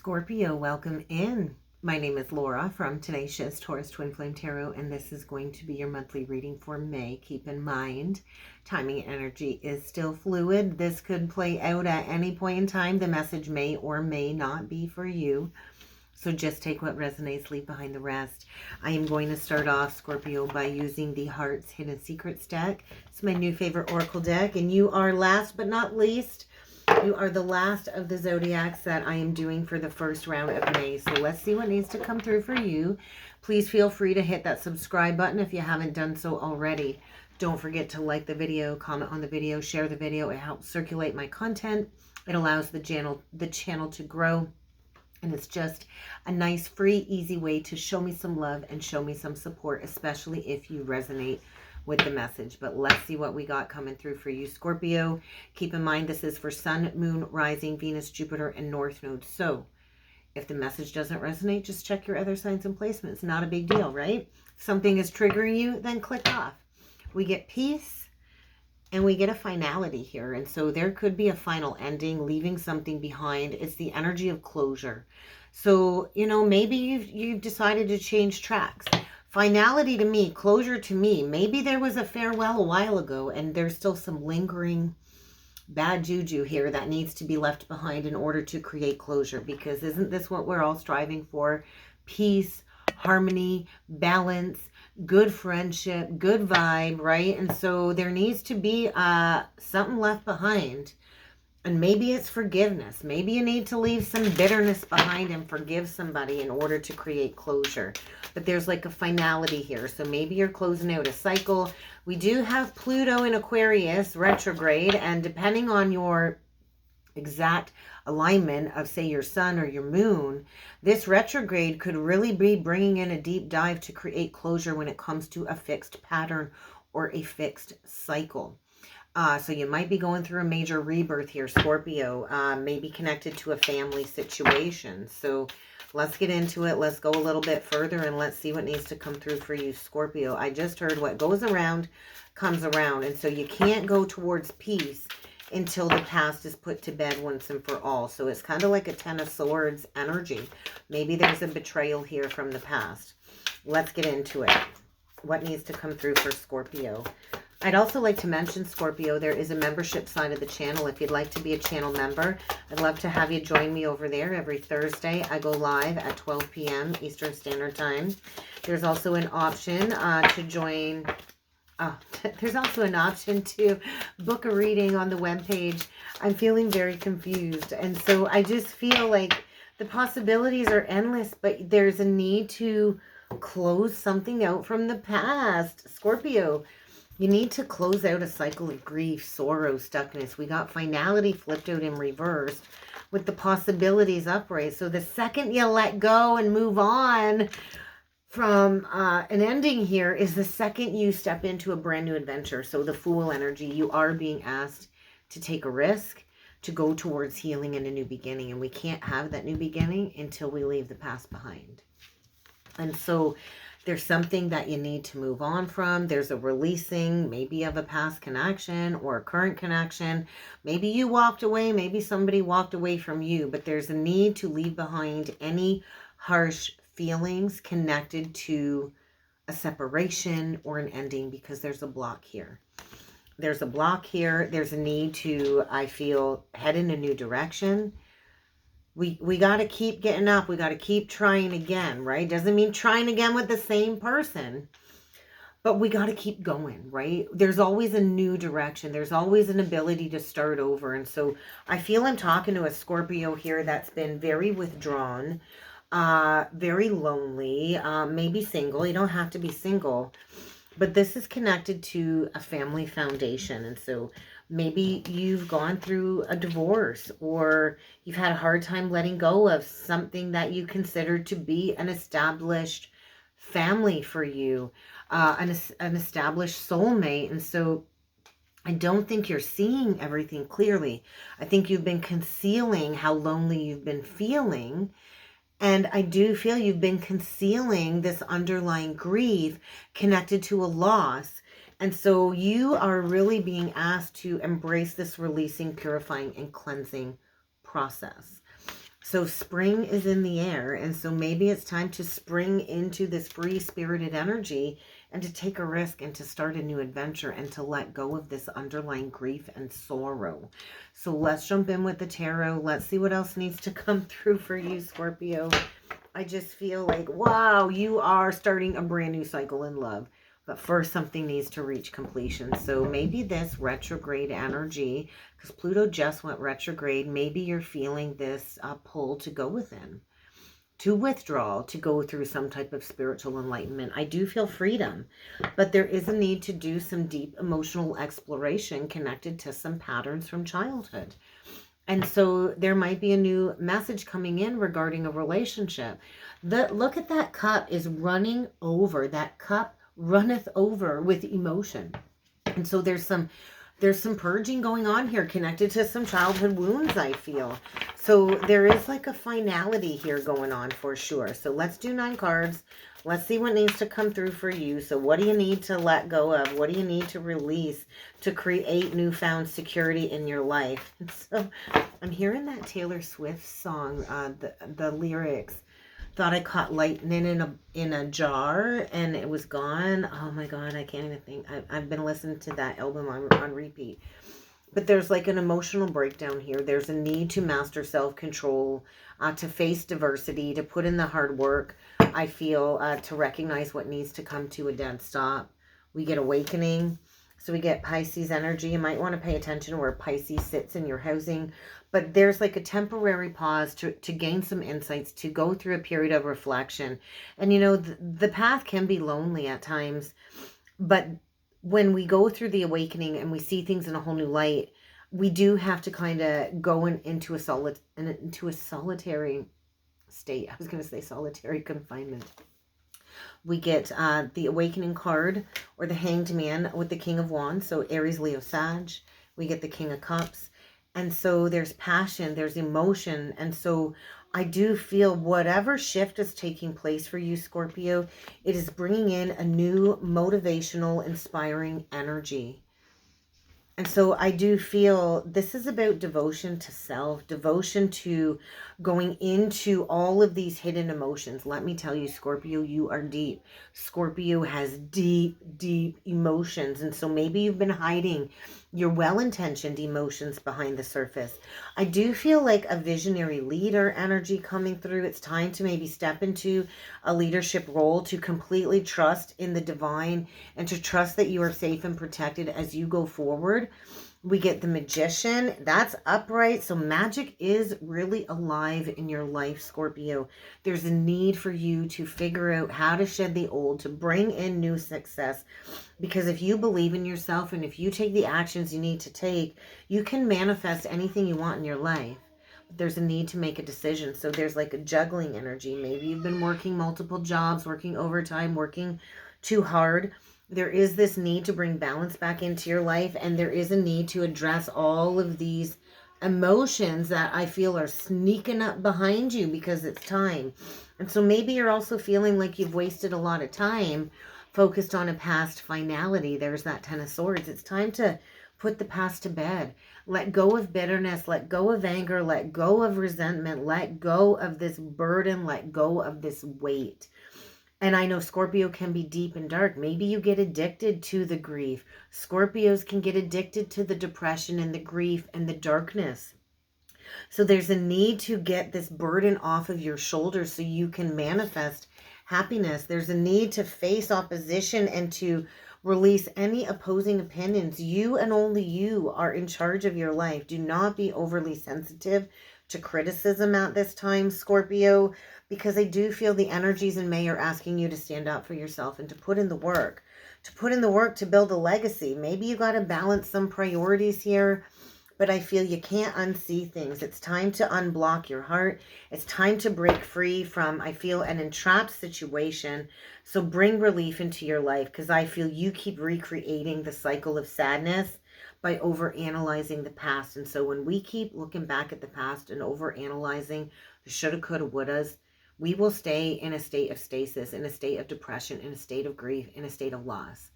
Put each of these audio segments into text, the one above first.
Scorpio, welcome in. My name is Laura from Tenacious Taurus Twin Flame Tarot, and this is going to be your monthly reading for May. Keep in mind, timing and energy is still fluid. This could play out at any point in time. The message may or may not be for you. So just take what resonates, leave behind the rest. I am going to start off, Scorpio, by using the Heart's Hidden Secrets deck. It's my new favorite oracle deck, and you are last but not least. You are the last of the zodiacs that I am doing for the first round of May. So let's see what needs to come through for you. Please feel free to hit that subscribe button if you haven't done so already. Don't forget to like the video, comment on the video, share the video. It helps circulate my content. It allows the channel to grow. And it's just a nice, free, easy way to show me some love and show me some support, especially if you resonate with the message. But let's see what we got coming through for you, Scorpio. Keep in mind, this is for Sun, Moon, Rising, Venus, Jupiter, and North Node. So if the message doesn't resonate, just check your other signs and placements. Not a big deal, right? If something is triggering you, then click off. We get peace and we get a finality here. And so there could be a final ending, leaving something behind. It's the energy of closure. So, you know, maybe you've decided to change tracks. Finality to me, closure to me, maybe there was a farewell a while ago and there's still some lingering bad juju here that needs to be left behind in order to create closure. Because isn't this what we're all striving for? Peace, harmony, balance, good friendship, good vibe, right? And so there needs to be something left behind. And maybe it's forgiveness. Maybe you need to leave some bitterness behind and forgive somebody in order to create closure. But there's like a finality here. So maybe you're closing out a cycle. We do have Pluto in Aquarius retrograde. And depending on your exact alignment of, say, your sun or your moon, this retrograde could really be bringing in a deep dive to create closure when it comes to a fixed pattern or a fixed cycle. So you might be going through a major rebirth here, Scorpio, maybe connected to a family situation. So let's get into it. Let's go a little bit further and let's see what needs to come through for you, Scorpio. I just heard what goes around comes around. And so you can't go towards peace until the past is put to bed once and for all. So it's kind of like a Ten of Swords energy. Maybe there's a betrayal here from the past. Let's get into it. What needs to come through for Scorpio? I'd also like to mention, Scorpio, there is a membership side of the channel. If you'd like to be a channel member, I'd love to have you join me over there. Every Thursday, I go live at 12 p.m. Eastern Standard Time. There's also an option to join. There's also an option to book a reading on the webpage. I'm feeling very confused. And so I just feel like the possibilities are endless, but there's a need to close something out from the past. Scorpio, you need to close out a cycle of grief, sorrow, stuckness. We got finality flipped out and reversed with the possibilities upright. So the second you let go and move on from an ending here is the second you step into a brand new adventure. So the Fool energy, you are being asked to take a risk, to go towards healing and a new beginning. And we can't have that new beginning until we leave the past behind. And so there's something that you need to move on from. There's a releasing, maybe of a past connection or a current connection. Maybe you walked away, maybe somebody walked away from you, but there's a need to leave behind any harsh feelings connected to a separation or an ending, because there's a block here. There's a block here. There's a need to, I feel, head in a new direction. We got to keep getting up. We got to keep trying again, right? Doesn't mean trying again with the same person, but we got to keep going, right? There's always a new direction. There's always an ability to start over. And so I feel I'm talking to a Scorpio here that's been very withdrawn, very lonely, maybe single. You don't have to be single, but this is connected to a family foundation. And so maybe you've gone through a divorce, or you've had a hard time letting go of something that you considered to be an established family for you, an established soulmate. And so I don't think you're seeing everything clearly. I think you've been concealing how lonely you've been feeling. And I do feel you've been concealing this underlying grief connected to a loss. And so you are really being asked to embrace this releasing, purifying, and cleansing process. So spring is in the air, and so maybe it's time to spring into this free-spirited energy and to take a risk and to start a new adventure and to let go of this underlying grief and sorrow. So let's jump in with the tarot. Let's see what else needs to come through for you, Scorpio. I just feel like, wow, you are starting a brand new cycle in love. But first, something needs to reach completion. So maybe this retrograde energy, because Pluto just went retrograde, maybe you're feeling this pull to go within, to withdraw, to go through some type of spiritual enlightenment. I do feel freedom, but there is a need to do some deep emotional exploration connected to some patterns from childhood. And so there might be a new message coming in regarding a relationship. Look at that cup is running over. That cup runneth over with emotion. And so there's some purging going on here connected to some childhood wounds, I feel. So there is like a finality here going on for sure. So let's do 9 cards. Let's see what needs to come through for you. So what do you need to let go of? What do you need to release to create newfound security in your life? And so I'm hearing that Taylor Swift song, the lyrics. Thought I caught lightning in a jar and it was gone. Oh my God, I can't even think. I've been listening to that album on repeat. But there's like an emotional breakdown here. There's a need to master self-control, to face diversity, to put in the hard work. I feel to recognize what needs to come to a dead stop. We get awakening. So we get Pisces energy. You might want to pay attention to where Pisces sits in your housing. But there's like a temporary pause to gain some insights, to go through a period of reflection. And you know, the path can be lonely at times. But when we go through the awakening and we see things in a whole new light, we do have to kind of go into a solitary state. I was going to say solitary confinement. We get the Awakening card, or the Hanged Man with the King of Wands. So Aries, Leo, Sag. We get the King of Cups. And so there's passion, there's emotion. And so I do feel whatever shift is taking place for you, Scorpio, it is bringing in a new motivational, inspiring energy. And so I do feel this is about devotion to self, devotion to going into all of these hidden emotions. Let me tell you, Scorpio, you are deep. Scorpio has deep, deep emotions. And so maybe you've been hiding your well-intentioned emotions behind the surface. I do feel like a visionary leader energy coming through. It's time to maybe step into a leadership role, to completely trust in the divine and to trust that you are safe and protected as you go forward. We get the Magician. That's upright. So magic is really alive in your life, Scorpio. There's a need for you to figure out how to shed the old, to bring in new success. Because if you believe in yourself and if you take the actions you need to take, you can manifest anything you want in your life. But there's a need to make a decision. So there's like a juggling energy. Maybe you've been working multiple jobs, working overtime, working too hard. There is this need to bring balance back into your life, and there is a need to address all of these emotions that I feel are sneaking up behind you because it's time. And so maybe you're also feeling like you've wasted a lot of time focused on a past finality. There's that Ten of Swords. It's time to put the past to bed. Let go of bitterness, let go of anger, let go of resentment, let go of this burden, let go of this weight. And I know Scorpio can be deep and dark. Maybe you get addicted to the grief. Scorpios can get addicted to the depression and the grief and the darkness. So there's a need to get this burden off of your shoulders so you can manifest happiness. There's a need to face opposition and to release any opposing opinions. You and only you are in charge of your life. Do not be overly sensitive to criticism at this time, Scorpio, because I do feel the energies in May are asking you to stand up for yourself and to put in the work, to build a legacy. Maybe you got to balance some priorities here, but I feel you can't unsee things. It's time to unblock your heart. It's time to break free from, I feel, an entrapped situation. So bring relief into your life, because I feel you keep recreating the cycle of sadness by overanalyzing the past. And so when we keep looking back at the past and overanalyzing the shoulda, coulda, wouldas, we will stay in a state of stasis, in a state of depression, in a state of grief, in a state of loss.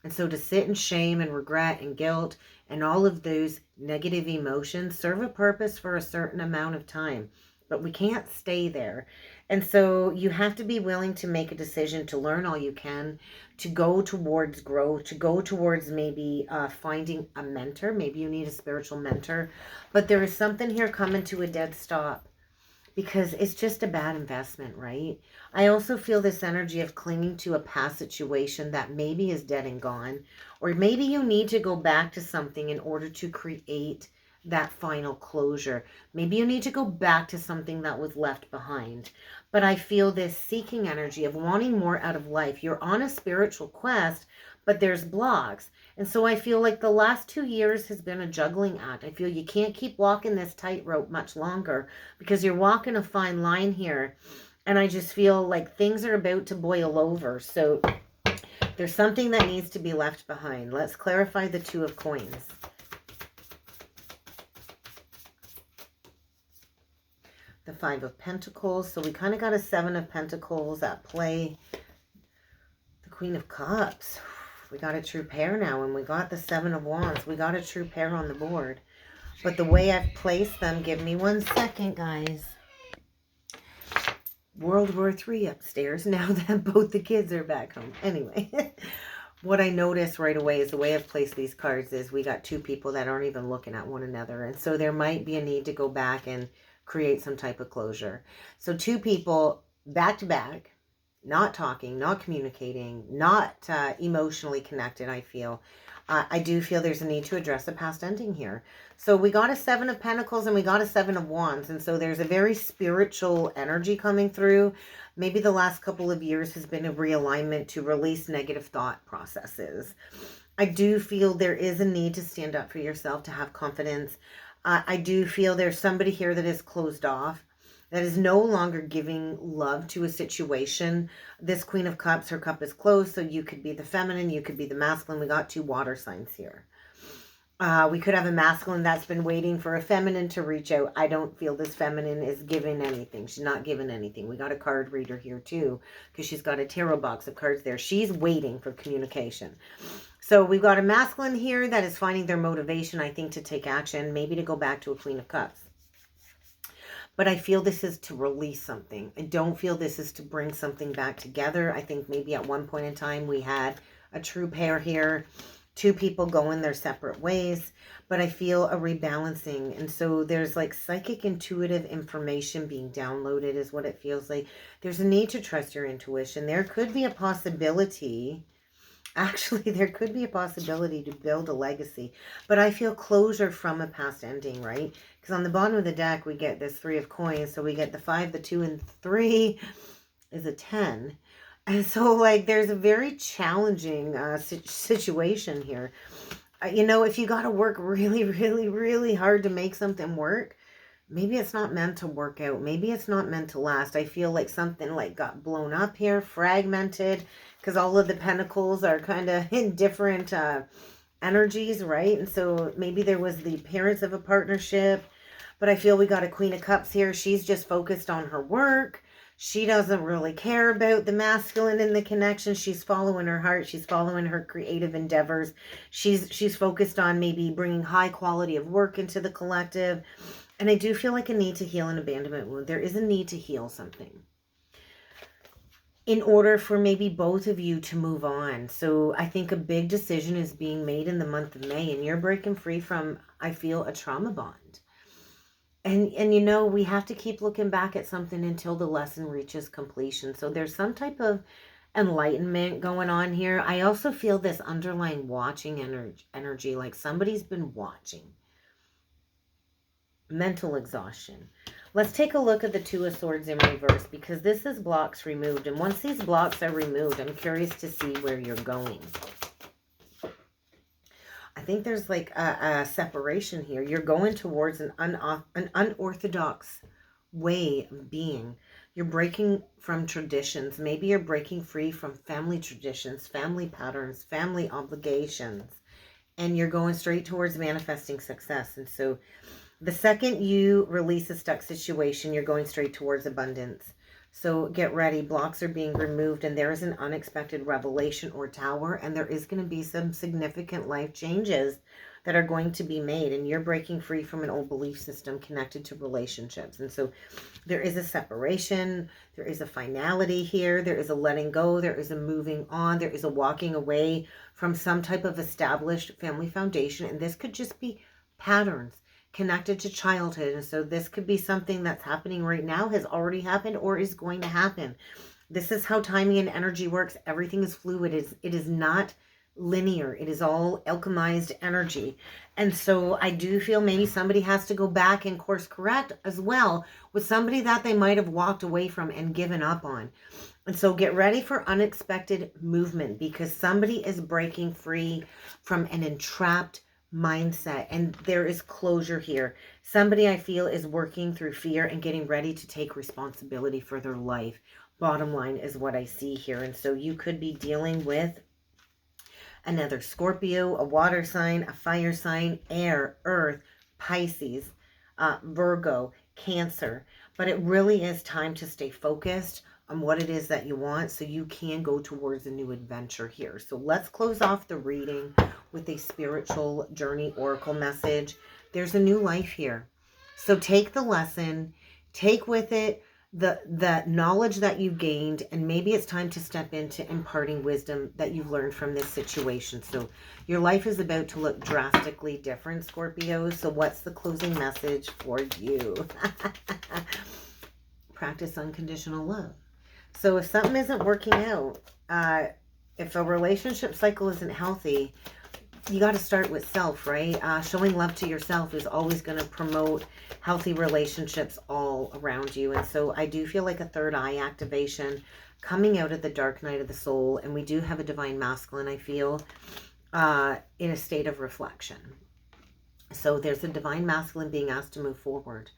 And so to sit in shame and regret and guilt and all of those negative emotions serve a purpose for a certain amount of time. but we can't stay there. And so you have to be willing to make a decision to learn all you can, to go towards growth, to go towards maybe finding a mentor. Maybe you need a spiritual mentor, but there is something here coming to a dead stop because it's just a bad investment, right? I also feel this energy of clinging to a past situation that maybe is dead and gone, or maybe you need to go back to something in order to create that final closure. Maybe you need to go back to something that was left behind. But I feel this seeking energy of wanting more out of life. You're on a spiritual quest, but there's blocks. And so I feel like the last 2 years has been a juggling act. I feel you can't keep walking this tightrope much longer because you're walking a fine line here. And I just feel like things are about to boil over. So there's something that needs to be left behind. Let's clarify the Two of Coins. The Five of Pentacles. So we kind of got a Seven of Pentacles at play. The Queen of Cups. We got a true pair now, and we got the Seven of Wands. We got a true pair on the board. But the way I've placed them, give me 1 second, guys. World War III upstairs now that both the kids are back home. Anyway, what I noticed right away is the way I've placed these cards is we got two people that aren't even looking at one another. And so there might be a need to go back and create some type of closure. So two people back to back, not talking, not communicating, not emotionally connected, I feel. I do feel there's a need to address the past ending here. So we got a Seven of Pentacles and we got a Seven of Wands. And so there's a very spiritual energy coming through. Maybe the last couple of years has been a realignment to release negative thought processes. I do feel there is a need to stand up for yourself, to have confidence. I do feel there's somebody here that is closed off, that is no longer giving love to a situation. This Queen of Cups, her cup is closed, so you could be the feminine, you could be the masculine. We got two water signs here. We could have a masculine that's been waiting for a feminine to reach out. I don't feel this feminine is giving anything. She's not giving anything. We got a card reader here too, because she's got a tarot box of cards there. She's waiting for communication. So we've got a masculine here that is finding their motivation, I think, to take action, maybe to go back to a Queen of Cups. But I feel this is to release something. I don't feel this is to bring something back together. I think maybe at one point in time we had a true pair here. Two people going their separate ways. But I feel a rebalancing. And so there's like psychic intuitive information being downloaded is what it feels like. There's a need to trust your intuition. There could be a possibility... Actually, there could be a possibility to build a legacy. But I feel closure from a past ending, right? Because on the bottom of the deck, we get this Three of Coins. So we get the 5, the 2, and 3 is a 10. And so, like, there's a very challenging situation here. You know, if you got to work really, really, really hard to make something work, maybe it's not meant to work out. Maybe it's not meant to last. I feel like something like got blown up here, fragmented, because all of the pentacles are kind of in different energies, right? And so maybe there was the appearance of a partnership, but I feel we got a Queen of Cups here. She's just focused on her work. She doesn't really care about the masculine in the connection. She's following her heart. She's following her creative endeavors. She's focused on maybe bringing high quality of work into the collective. And I do feel like a need to heal an abandonment wound. There is a need to heal something in order for maybe both of you to move on. So I think a big decision is being made in the month of May, and you're breaking free from, I feel, a trauma bond. And you know, we have to keep looking back at something until the lesson reaches completion. So there's some type of enlightenment going on here. I also feel this underlying watching energy, like somebody's been watching. Mental exhaustion. Let's take a look at the Two of Swords in reverse, because this is blocks removed. And once these blocks are removed, I'm curious to see where you're going. I think there's like a separation here. You're going towards an unorthodox way of being. You're breaking from traditions. Maybe you're breaking free from family traditions, family patterns, family obligations. And you're going straight towards manifesting success. And so the second you release a stuck situation, you're going straight towards abundance. So get ready. Blocks are being removed, and there is an unexpected revelation or tower, and there is going to be some significant life changes that are going to be made, and you're breaking free from an old belief system connected to relationships. And so there is a separation, there is a finality here, there is a letting go, there is a moving on, there is a walking away from some type of established family foundation. And this could just be patterns connected to childhood. And so this could be something that's happening right now, has already happened, or is going to happen. This is how timing and energy works. Everything is fluid. It is not linear. It is all alchemized energy. And so I do feel maybe somebody has to go back and course correct as well with somebody that they might have walked away from and given up on. And so get ready for unexpected movement, because somebody is breaking free from an entrapped mindset, and there is closure here. Somebody, I feel, is working through fear and getting ready to take responsibility for their life. Bottom line is what I see here. And so you could be dealing with another Scorpio, a water sign, a fire sign, air, earth, Pisces, Virgo, Cancer. But it really is time to stay focused on what it is that you want, so you can go towards a new adventure here. So let's close off the reading with a spiritual journey oracle message. There's a new life here. So take the lesson, take with it the knowledge that you've gained, and maybe it's time to step into imparting wisdom that you've learned from this situation. So your life is about to look drastically different, Scorpio. So what's the closing message for you? Practice unconditional love. So if something isn't working out, if a relationship cycle isn't healthy, you got to start with self, right? Showing love to yourself is always going to promote healthy relationships all around you. And so I do feel like a third eye activation coming out of the dark night of the soul. And we do have a divine masculine, I feel, in a state of reflection. So there's a divine masculine being asked to move forward.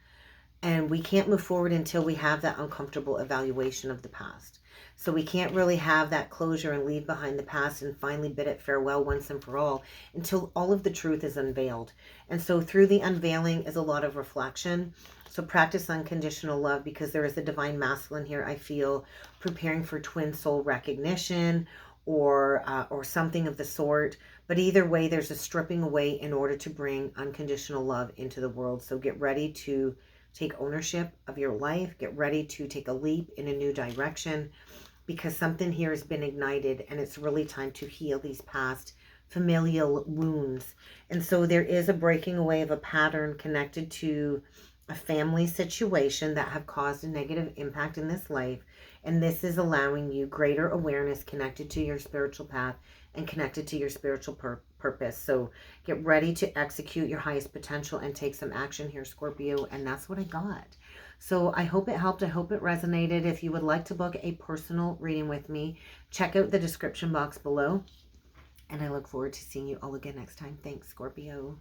And we can't move forward until we have that uncomfortable evaluation of the past. So we can't really have that closure and leave behind the past and finally bid it farewell once and for all until all of the truth is unveiled. And so through the unveiling is a lot of reflection. So practice unconditional love, because there is a divine masculine here, I feel, preparing for twin soul recognition or something of the sort. But either way, there's a stripping away in order to bring unconditional love into the world. So get ready to take ownership of your life. Get ready to take a leap in a new direction, because something here has been ignited, and it's really time to heal these past familial wounds. And so there is a breaking away of a pattern connected to a family situation that have caused a negative impact in this life. And this is allowing you greater awareness connected to your spiritual path and connected to your spiritual purpose. So get ready to execute your highest potential and take some action here, Scorpio. And that's what I got. So I hope it helped. I hope it resonated. If you would like to book a personal reading with me, check out the description box below. And I look forward to seeing you all again next time. Thanks, Scorpio.